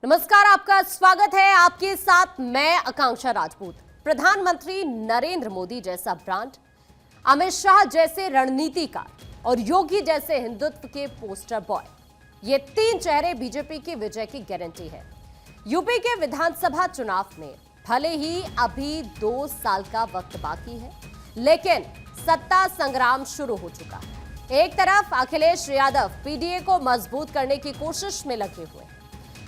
नमस्कार, आपका स्वागत है। आपके साथ मैं आकांक्षा राजपूत। प्रधानमंत्री नरेंद्र मोदी जैसा ब्रांड, अमित शाह जैसे रणनीतिकार और योगी जैसे हिंदुत्व के पोस्टर बॉय, ये तीन चेहरे बीजेपी की विजय की गारंटी है। यूपी के विधानसभा चुनाव में भले ही अभी 2 साल का वक्त बाकी है, लेकिन सत्ता संग्राम शुरू हो चुका है। एक तरफ अखिलेश यादव पीडीए को मजबूत करने की कोशिश में लगे हुए हैं,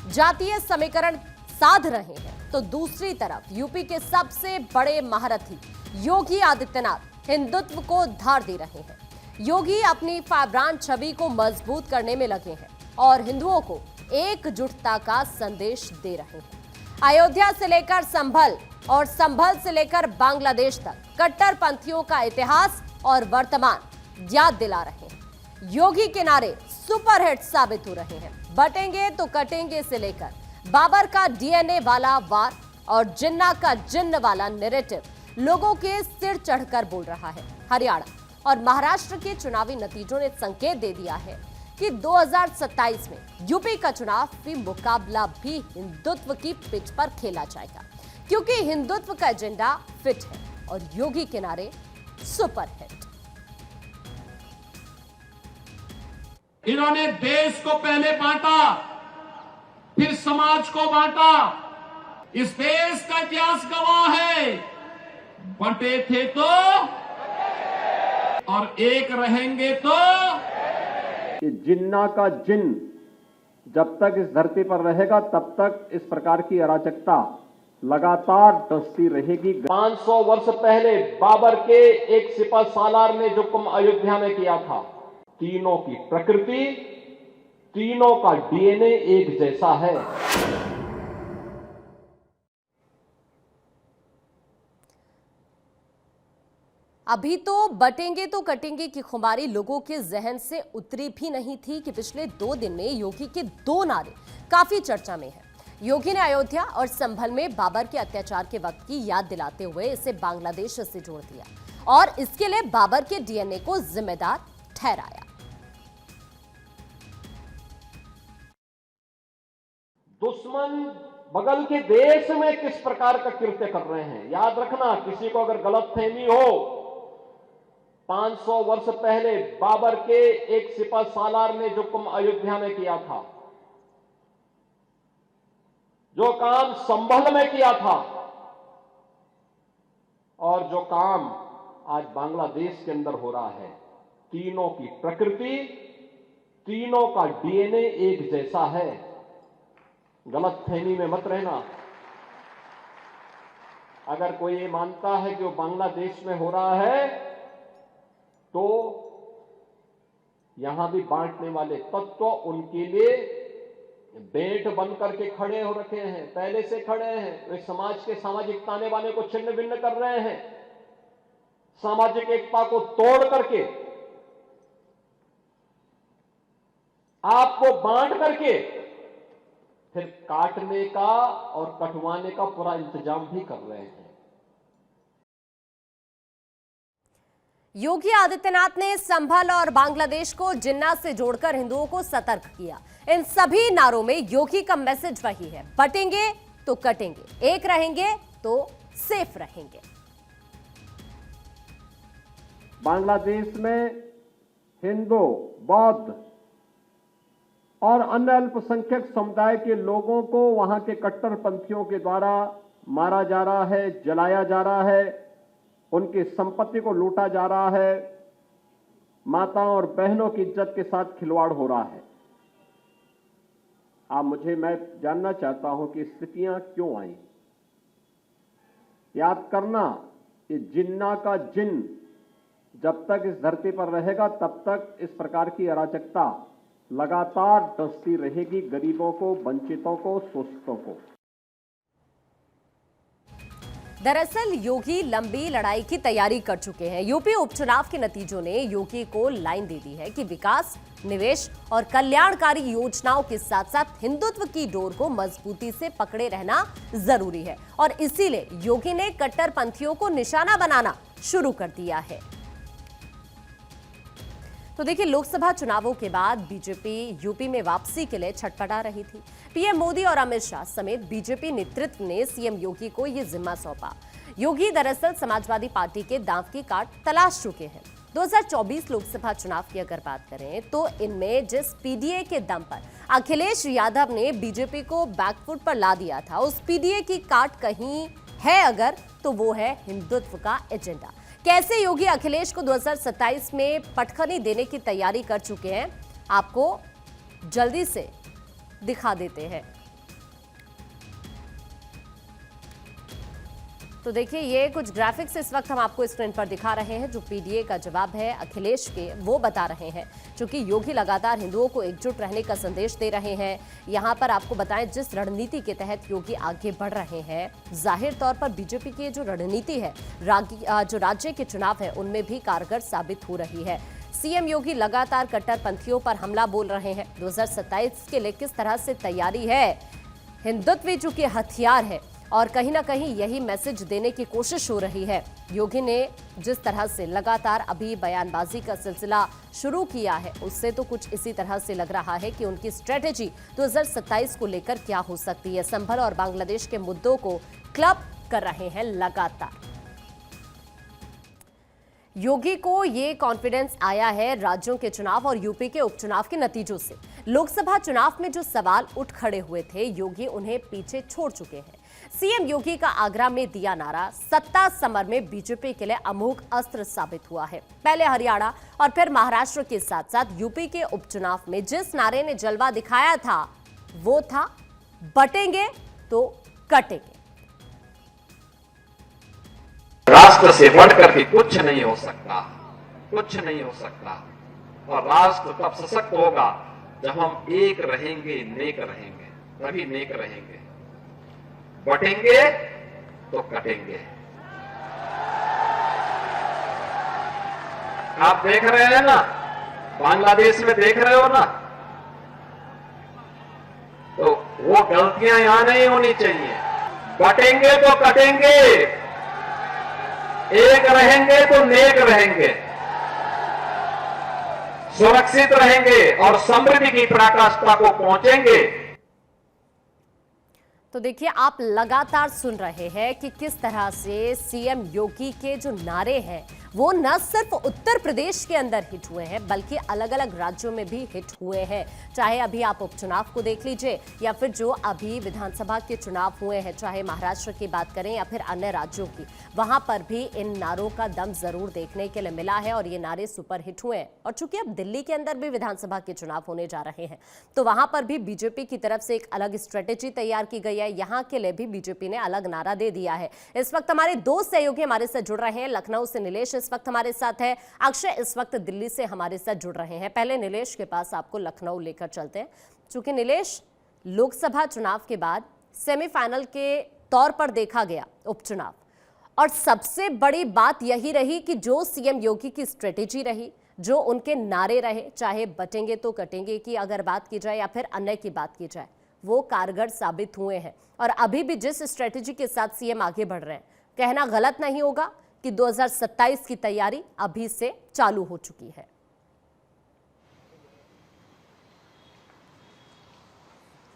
जातीय समीकरण साध रहे हैं, तो दूसरी तरफ यूपी के सबसे बड़े महारथी योगी आदित्यनाथ हिंदुत्व को धार दे रहे हैं। योगी अपनी ब्रांड छवि को मजबूत करने में लगे हैं और हिंदुओं को एकजुटता का संदेश दे रहे हैं। अयोध्या से लेकर संभल और संभल से लेकर बांग्लादेश तक कट्टरपंथियों का इतिहास और वर्तमान याद दिला रहे हैं। योगी के नारे सुपरहिट साबित हो रहे हैं। बटेंगे तो कटेंगे से लेकर बाबर का डीएनए वाला वार और जिन्ना का जिन्न वाला नैरेटिव लोगों के सिर चढ़कर बोल रहा है। हरियाणा और महाराष्ट्र के चुनावी नतीजों ने संकेत दे दिया है कि 2027 में यूपी का चुनावी मुकाबला भी हिंदुत्व की पिच पर खेला जाएगा, क्योंकि हिंदुत्व का एजेंडा फिट है और योगी के नारे सुपरहिट। इन्होंने देश को पहले बांटा, फिर समाज को बांटा। इस देश का इतिहास गवाह है, बंटे थे तो और एक रहेंगे तो। ये जिन्ना का जिन्न जब तक इस धरती पर रहेगा तब तक इस प्रकार की अराजकता लगातार डसती रहेगी। 500 वर्ष पहले बाबर के एक सिपह सालार ने जो कुंभ अयोध्या में किया था, तीनों की प्रकृति, तीनों का डीएनए एक जैसा है। अभी तो बटेंगे तो कटेंगे की खुमारी लोगों के जहन से उतरी भी नहीं थी कि पिछले 2 दिन में योगी के 2 नारे काफी चर्चा में हैं। योगी ने अयोध्या और संभल में बाबर के अत्याचार के वक्त की याद दिलाते हुए इसे बांग्लादेश से जोड़ दिया और इसके लिए बाबर के डीएनए को जिम्मेदार ठहराया। दुश्मन बगल के देश में किस प्रकार का कृत्य कर रहे हैं, याद रखना। किसी को अगर गलतफहमी हो, 500 वर्ष पहले बाबर के एक सिपह सालार ने जो कुंभ अयोध्या में किया था, जो काम संभल में किया था और जो काम आज बांग्लादेश के अंदर हो रहा है, तीनों की प्रकृति, तीनों का डीएनए एक जैसा है। गलतफहमी में मत रहना। अगर कोई ये मानता है कि वो बांग्लादेश में हो रहा है, तो यहां भी बांटने वाले तत्व उनके लिए बेट बन करके खड़े हो रखे हैं, पहले से खड़े हैं। वे समाज के सामाजिक ताने बाने को छिन्न भिन्न कर रहे हैं, सामाजिक एकता को तोड़ करके, आपको बांट करके फिर काटने का और कटवाने का पूरा इंतजाम भी कर रहे हैं। योगी आदित्यनाथ ने संभल और बांग्लादेश को जिन्ना से जोड़कर हिंदुओं को सतर्क किया। इन सभी नारों में योगी का मैसेज वही है, बटेंगे तो कटेंगे, एक रहेंगे तो सेफ रहेंगे। बांग्लादेश में हिंदू, बौद्ध और अन्य अल्पसंख्यक समुदाय के लोगों को वहां के कट्टरपंथियों के द्वारा मारा जा रहा है, जलाया जा रहा है, उनकी संपत्ति को लूटा जा रहा है, माताओं और बहनों की इज्जत के साथ खिलवाड़ हो रहा है। मैं जानना चाहता हूं कि स्थितियां क्यों आई। याद करना, ये जिन्ना का जिन्न जब तक इस धरती पर रहेगा तब तक इस प्रकार की अराजकता लगातार डसती रहेगी, गरीबों को, वंचितों को, शोषितों को। दरअसल योगी लंबी लड़ाई की तैयारी कर चुके हैं। यूपी उपचुनाव के नतीजों ने योगी को लाइन दे दी है कि विकास, निवेश और कल्याणकारी योजनाओं के साथ साथ हिंदुत्व की डोर को मजबूती से पकड़े रहना जरूरी है और इसीलिए योगी ने कट्टरपंथियों को निशाना बनाना शुरू कर दिया है। तो देखिए, लोकसभा चुनावों के बाद बीजेपी यूपी में वापसी के लिए छटपटा रही थी। पीएम मोदी और अमित शाह समेत बीजेपी नेतृत्व ने सीएम योगी को ये जिम्मा सौंपा। योगी दरअसल समाजवादी पार्टी के दांव की काट तलाश चुके हैं। 2024 लोकसभा चुनाव की अगर बात करें तो इनमें जिस पीडीए के दम पर अखिलेश यादव ने बीजेपी को बैकफुट पर ला दिया था, उस पीडीए की काट कहीं है अगर, तो वो है हिंदुत्व का एजेंडा। कैसे योगी अखिलेश को 2027 में पटखनी देने की तैयारी कर चुके हैं, आपको जल्दी से दिखा देते हैं। तो देखिए, ये कुछ ग्राफिक्स इस वक्त हम आपको स्क्रीन पर दिखा रहे हैं, जो पीडीए का जवाब है अखिलेश के, वो बता रहे हैं। क्योंकि योगी लगातार हिंदुओं को एकजुट रहने का संदेश दे रहे हैं। यहां पर आपको बताएं, जिस रणनीति के तहत योगी आगे बढ़ रहे हैं, जाहिर तौर पर बीजेपी की जो रणनीति है, जो राज्य के चुनाव है, उनमें भी कारगर साबित हो रही है। सीएम योगी लगातार कट्टरपंथियों पर हमला बोल रहे हैं। 2027 के लिए किस तरह से तैयारी है, हिंदुत्व चूंकि हथियार है और कहीं ना कहीं यही मैसेज देने की कोशिश हो रही है। योगी ने जिस तरह से लगातार अभी बयानबाजी का सिलसिला शुरू किया है, उससे तो कुछ इसी तरह से लग रहा है कि उनकी स्ट्रेटेजी 2027 को लेकर क्या हो सकती है। संभल और बांग्लादेश के मुद्दों को क्लब कर रहे हैं लगातार। योगी को ये कॉन्फिडेंस आया है राज्यों के चुनाव और यूपी के उपचुनाव के नतीजों से। लोकसभा चुनाव में जो सवाल उठ खड़े हुए थे, योगी उन्हें पीछे छोड़ चुके हैं। सीएम योगी का आगरा में दिया नारा सत्ता समर में बीजेपी के लिए अमोघ अस्त्र साबित हुआ है। पहले हरियाणा और फिर महाराष्ट्र के साथ साथ यूपी के उपचुनाव में जिस नारे ने जलवा दिखाया था, वो था बटेंगे तो कटेंगे। राष्ट्र से बढ़कर के कुछ नहीं हो सकता, कुछ नहीं हो सकता। और राष्ट्र तब सशक्त होगा जब हम एक रहेंगे, नेक रहेंगे, तभी नेक रहेंगे। बटेंगे तो कटेंगे। आप देख रहे हैं ना, बांग्लादेश में देख रहे हो ना, तो वो गलतियां यहां नहीं होनी चाहिए। बटेंगे तो कटेंगे, एक रहेंगे तो नेक रहेंगे, सुरक्षित रहेंगे और समृद्धि की पराकाष्ठा को पहुंचेंगे। तो देखिए, आप लगातार सुन रहे हैं कि किस तरह से सीएम योगी के जो नारे हैं, वो न सिर्फ उत्तर प्रदेश के अंदर हिट हुए हैं, बल्कि अलग अलग राज्यों में भी हिट हुए हैं। चाहे अभी आप उपचुनाव को देख लीजिए या फिर जो अभी विधानसभा के चुनाव हुए हैं, चाहे महाराष्ट्र की बात करें या फिर अन्य राज्यों की, वहां पर भी इन नारों का दम जरूर देखने के लिए मिला है और ये नारे सुपर हिट हुए हैं। और चूंकि अब दिल्ली के अंदर भी विधानसभा के चुनाव होने जा रहे हैं, तो वहां पर भी बीजेपी की तरफ से एक अलग स्ट्रेटेजी तैयार की गई है। यहां के लिए भी बीजेपी ने अलग नारा दे दिया है। इस वक्त हमारे दो सहयोगी हमारे साथ जुड़ रहे हैं। लखनऊ से नीलेश इस वक्त हमारे साथ है, अक्षय इस वक्त दिल्ली से हमारे साथ जुड़ रहे हैं। पहले नीलेश के पास आपको लखनऊ लेकर चलते हैं। चूंकि नीलेश, लोकसभा चुनाव के बाद सेमीफाइनल के तौर पर देखा गया उपचुनाव, और सबसे बड़ी बात यही रही कि जो सीएम योगी की स्ट्रेटेजी रही, जो उनके नारे रहे, चाहे बटेंगे तो कटेंगे की अगर बात की जाए या फिर अन्य की बात की जाए, वो कारगर साबित हुए हैं। और अभी भी जिस स्ट्रेटेजी के साथ सीएम आगे बढ़ रहे हैं, कहना गलत नहीं होगा कि 2027 की तैयारी अभी से चालू हो चुकी है।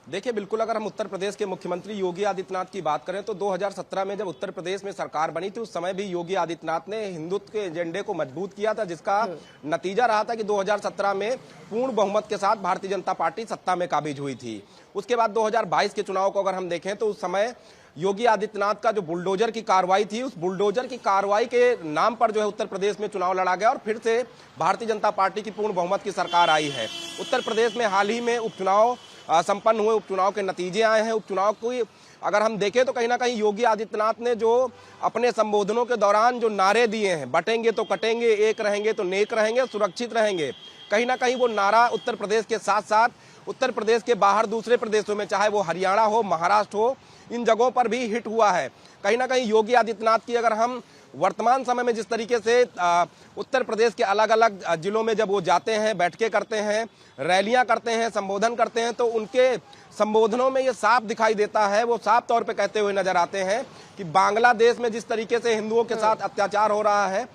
देखिए, बिल्कुल अगर हम उत्तर प्रदेश के मुख्यमंत्री योगी आदित्यनाथ की बात करें तो 2017 में जब उत्तर प्रदेश में सरकार बनी थी, उस समय भी योगी आदित्यनाथ ने हिंदुत्व के एजेंडे को मजबूत किया था, जिसका नतीजा रहा था कि 2017 में पूर्ण बहुमत के साथ भारतीय जनता पार्टी सत्ता में काबिज हुई थी। उसके बाद 2022 के चुनाव को अगर हम देखें तो उस समय योगी आदित्यनाथ का जो बुलडोजर की कार्रवाई थी, उस बुलडोजर की कार्रवाई के नाम पर जो है उत्तर प्रदेश में चुनाव लड़ा गया और फिर से भारतीय जनता पार्टी की पूर्ण बहुमत की सरकार आई है। उत्तर प्रदेश में हाल ही में उपचुनाव संपन्न हुए, उपचुनाव के नतीजे आए हैं। उपचुनाव को अगर हम देखें तो कहीं ना कहीं योगी आदित्यनाथ ने जो अपने संबोधनों के दौरान जो नारे दिए हैं, बटेंगे तो कटेंगे, एक रहेंगे तो नेक रहेंगे, सुरक्षित रहेंगे, कहीं ना कहीं वो नारा उत्तर प्रदेश के साथ साथ उत्तर प्रदेश के बाहर दूसरे प्रदेशों में, चाहे वो हरियाणा हो, महाराष्ट्र हो, इन जगहों पर भी हिट हुआ है। कहीं ना कहीं योगी आदित्यनाथ की अगर हम वर्तमान समय में जिस तरीके से उत्तर प्रदेश के अलग अलग जिलों में जब वो जाते हैं, बैठकें करते हैं, रैलियां करते हैं, संबोधन करते हैं, तो उनके संबोधनों में ये साफ दिखाई देता है, वो साफ तौर पे कहते हुए नजर आते हैं कि बांग्लादेश में जिस तरीके से हिंदुओं के साथ अत्याचार हो रहा है,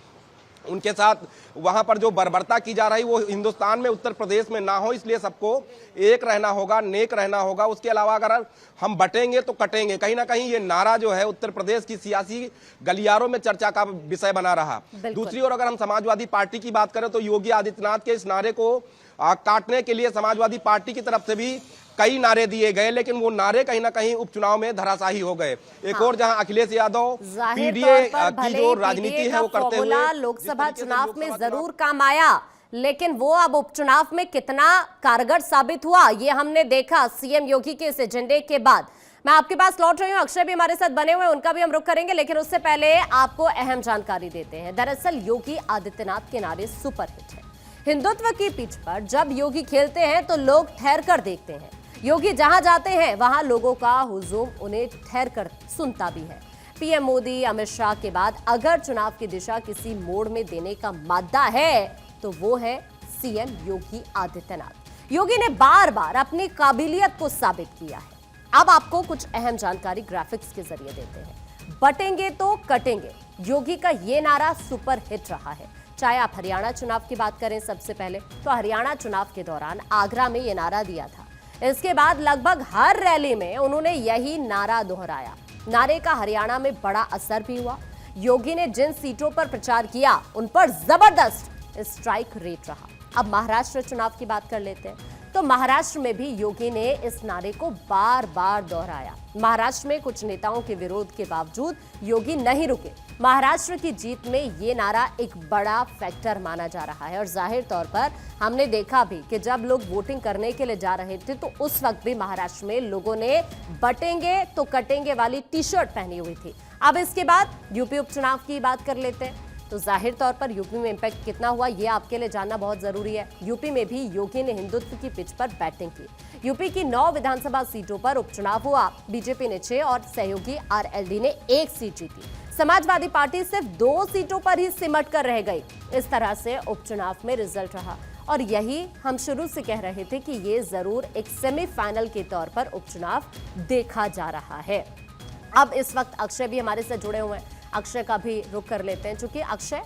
उनके साथ वहां पर जो बर्बरता की जा रही वो हिंदुस्तान में उत्तर प्रदेश में ना हो, इसलिए सबको एक रहना होगा, नेक रहना होगा। उसके अलावा अगर हम बटेंगे तो कटेंगे, कहीं ना कहीं ये नारा जो है उत्तर प्रदेश की सियासी गलियारों में चर्चा का विषय बना रहा। दूसरी ओर अगर हम समाजवादी पार्टी की बात करें तो योगी आदित्यनाथ के इस नारे को काटने के लिए समाजवादी पार्टी की तरफ से भी कई नारे दिए गए, लेकिन वो नारे कहीं ना कहीं उपचुनाव में धराशायी हो गए। एक और जहां अखिलेश यादव पीडीए की जो राजनीति है वो करते हुए लोकसभा चुनाव में जरूर काम आया, लेकिन वो अब उपचुनाव में कितना कारगर साबित हुआ ये हमने देखा सीएम योगी के इस एजेंडे के बाद। मैं आपके पास लौट रही हूँ, अक्षय भी हमारे साथ बने हुए हैं, उनका भी हम रुख करेंगे, लेकिन उससे पहले आपको अहम जानकारी देते हैं। दरअसल योगी आदित्यनाथ के नारे सुपरहिट है। हिंदुत्व की पिच पर जब योगी खेलते हैं तो लोग ठहर कर देखते हैं। योगी जहां जाते हैं वहां लोगों का हुजूम उन्हें ठहर कर सुनता भी है। पीएम मोदी, अमित शाह के बाद अगर चुनाव की दिशा किसी मोड़ में देने का मादा है तो वो है सीएम योगी आदित्यनाथ। योगी ने बार बार अपनी काबिलियत को साबित किया है। अब आपको कुछ अहम जानकारी ग्राफिक्स के जरिए देते हैं। बटेंगे तो कटेंगे, योगी का ये नारा सुपर हिट रहा है। चाहे आप हरियाणा चुनाव की बात करें, सबसे पहले तो हरियाणा चुनाव के दौरान आगरा में ये नारा दिया था। इसके बाद लगभग हर रैली में उन्होंने यही नारा दोहराया। नारे का हरियाणा में बड़ा असर भी हुआ। योगी ने जिन सीटों पर प्रचार किया उन पर जबरदस्त स्ट्राइक रेट रहा। अब महाराष्ट्र चुनाव की बात कर लेते हैं, तो महाराष्ट्र में भी योगी ने इस नारे को बार बार दोहराया। महाराष्ट्र में कुछ नेताओं के विरोध के बावजूद योगी नहीं रुके। महाराष्ट्र की जीत में ये नारा एक बड़ा फैक्टर माना जा रहा है और जाहिर तौर पर हमने देखा भी कि जब लोग वोटिंग करने के लिए जा रहे थे तो उस वक्त भी महाराष्ट्र में लोगों ने बटेंगे तो कटेंगे वाली टी शर्ट पहनी हुई थी। अब इसके बाद यूपी उपचुनाव की बात कर लेते हैं, तो जाहिर तौर पर यूपी में इंपैक्ट कितना हुआ ये आपके लिए जानना बहुत जरूरी है। यूपी में भी योगी ने हिंदुत्व की पिच पर बैटिंग की। यूपी की 9 विधानसभा सीटों पर उपचुनाव हुआ। बीजेपी ने 6 और सहयोगी आरएलडी ने 1 सीट जीती। समाजवादी पार्टी सिर्फ 2 सीटों पर ही सिमट कर रह गई। इस तरह से उपचुनाव में रिजल्ट रहा और यही हम शुरू से कह रहे थे कि ये जरूर एक सेमीफाइनल के तौर पर उपचुनाव देखा जा रहा है। अब इस वक्त अक्षय भी हमारे साथ जुड़े हुए हैं, अक्षय का भी रुख कर लेते हैं। चूंकि अक्षय,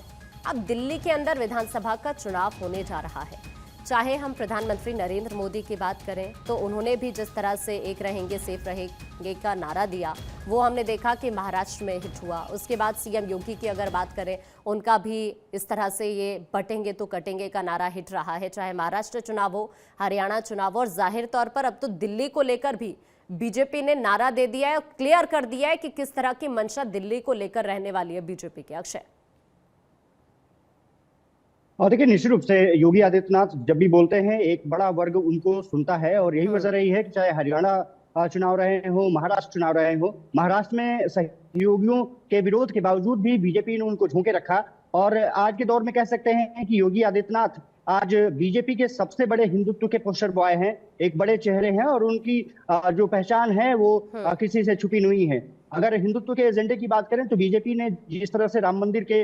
अब दिल्ली के अंदर विधानसभा का चुनाव होने जा रहा है। चाहे हम प्रधानमंत्री नरेंद्र मोदी की बात करें तो उन्होंने भी जिस तरह से एक रहेंगे सेफ रहेंगे का नारा दिया वो हमने देखा कि महाराष्ट्र में हिट हुआ। उसके बाद सीएम योगी की अगर बात करें, उनका भी इस तरह से ये बटेंगे तो कटेंगे का नारा हिट रहा है। चाहे महाराष्ट्र चुनाव हो, हरियाणा चुनाव हो, और जाहिर तौर पर अब तो दिल्ली को लेकर भी बीजेपी ने नारा दे दिया है और क्लियर कर दिया है कि किस तरह की मंशा दिल्ली को लेकर रहने वाली है बीजेपी के। अक्षय, और देखिए, निश्चित रूप से योगी आदित्यनाथ जब भी बोलते हैं एक बड़ा वर्ग उनको सुनता है और यही वजह रही है कि चाहे हरियाणा चुनाव रहे हो, महाराष्ट्र चुनाव रहे हो, महाराष्ट्र में सहयोगियों के विरोध के बावजूद भी बीजेपी ने उनको झोंके रखा। और आज के दौर में कह सकते हैं कि योगी आदित्यनाथ आज बीजेपी के सबसे बड़े हिंदुत्व के पोस्टर बॉय हैं, एक बड़े चेहरे हैं और उनकी जो पहचान है वो किसी से छुपी नहीं है। अगर हिंदुत्व के एजेंडे की बात करें तो बीजेपी ने जिस तरह से राम मंदिर के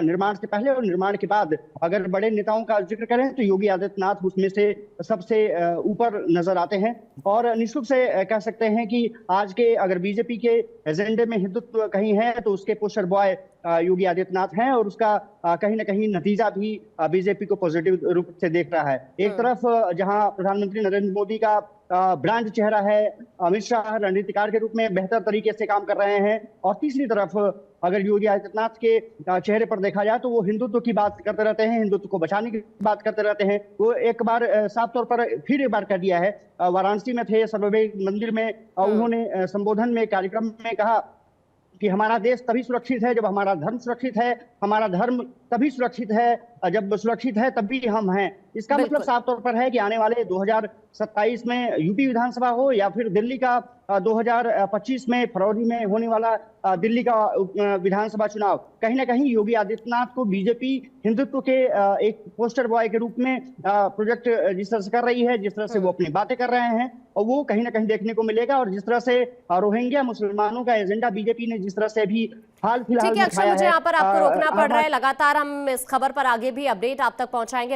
निर्माण से पहले और निर्माण के बाद अगर बड़े नेताओं का जिक्र करें तो योगी आदित्यनाथ उसमें से सबसे ऊपर नजर आते हैं। और निश्चित रूप से कह सकते हैं कि आज के अगर बीजेपी के एजेंडे में हिंदुत्व कहीं है तो उसके पोस्टर बॉय योगी आदित्यनाथ हैं और उसका कहीं ना कहीं नतीजा भी बीजेपी को पॉजिटिव रूप से देख रहा है। एक तरफ जहां प्रधानमंत्री नरेंद्र मोदी का ब्रांड चेहरा है, अमित शाह रणनीतिकार के रूप में बेहतर तरीके से काम कर रहे हैं, और तीसरी तरफ अगर योगी आदित्यनाथ के चेहरे पर देखा जाए तो वो हिंदुत्व की बात करते रहते हैं, हिंदुत्व को बचाने की बात करते रहते हैं। वो एक बार साफ तौर पर फिर एक बार कह दिया है, वाराणसी में थे सर्वभौम मंदिर में, उन्होंने संबोधन में कार्यक्रम में कहा कि हमारा देश तभी सुरक्षित है जब हमारा धर्म सुरक्षित है, हमारा धर्म तभी सुरक्षित है जब सुरक्षित है तभी हम हैं। इसका मतलब साफ तौर पर है कि आने वाले 2027 में यूपी विधानसभा हो या फिर दिल्ली का 2025 में फरवरी में होने वाला दिल्ली का विधानसभा चुनाव, कहीं ना कहीं योगी आदित्यनाथ को बीजेपी हिंदुत्व के एक पोस्टर बॉय के रूप में प्रोजेक्ट जिस तरह से कर रही है, जिस तरह से वो अपनी बातें कर रहे हैं, और वो कहीं ना कहीं देखने को मिलेगा। और जिस तरह से रोहिंग्या मुसलमानों का एजेंडा बीजेपी ने जिस तरह से भी हाल फिलहाल ठीक है अक्षय, मुझे यहाँ पर आपको रोकना पड़ रहा है। लगातार हम इस खबर पर आगे भी अपडेट आप तक पहुंचाएंगे।